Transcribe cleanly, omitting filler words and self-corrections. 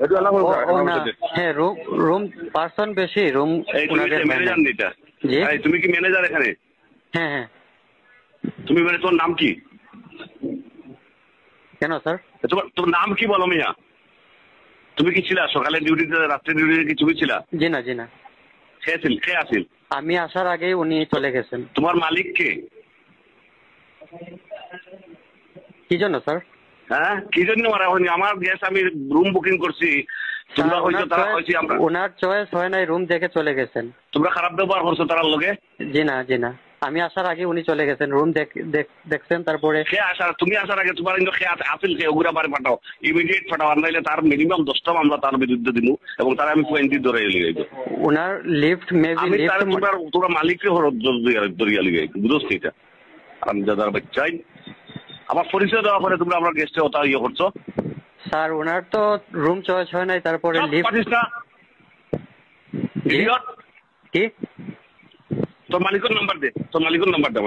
একটু আলাপ ও ও না, হ্যাঁ রুম রুম পার্সন বেশি, রুম ওনাদের ম্যানেজার নিটা। জি তুমি কি ম্যানেজার এখানে? হ্যাঁ হ্যাঁ। তুমি তোর নাম কি? কেন স্যার? তোমার নাম কি বলো মিয়া? তুমি কি ছিলা সকালে ডিউটিতে, রাত্রে ডিউটিতে কি তুমি ছিলা? জি না জি না। কে আসিল? আমি আসার আগেই উনি চলে গেছেন। তোমার মালিক কে? কি জন্য স্যার? হ্যাঁ কি জন্য মারা হয়নি? আমার গ্যাস আমি রুম বুকিং করছি, তোমরা হয়তো তারা হয়েছি আমরা। ওনার চয়েস হয় নাই, রুম দেখে চলে গেছেন। তোমরা খারাপ ব্যবহার করছো তার লগে? জি না জি না, আমি আসার আগে উনি চলে গেছেন, রুম দেখছেন তারপরে। তুমি আসার আগে তোমার কিন্তু আসিল কে? ওগুলা বারে পাঠাও, ইমিডিয়েট পাঠাও, আর নাইলে তার মিনিমাম 10টা মামলা তার বিরুদ্ধে দিব এবং তার আমি পয়েন্ট ধরে লিগাইব। ওনার লিফট মেবি লিফট তোমরা মালিককে ধরিয়া লিগাইব, বুঝছি এটা? আমি দাদার বাচ্চাই আমার পরিচয় দেওয়া পরে তোমরা আমার গেস্টে ওটা ইয়ে করছো। স্যার ওনার তো রুম চয়েস হয় নাই, তারপরে লিফট। কি তোর মালিকের নাম্বার দে, তোর মালিকের নাম্বার দে।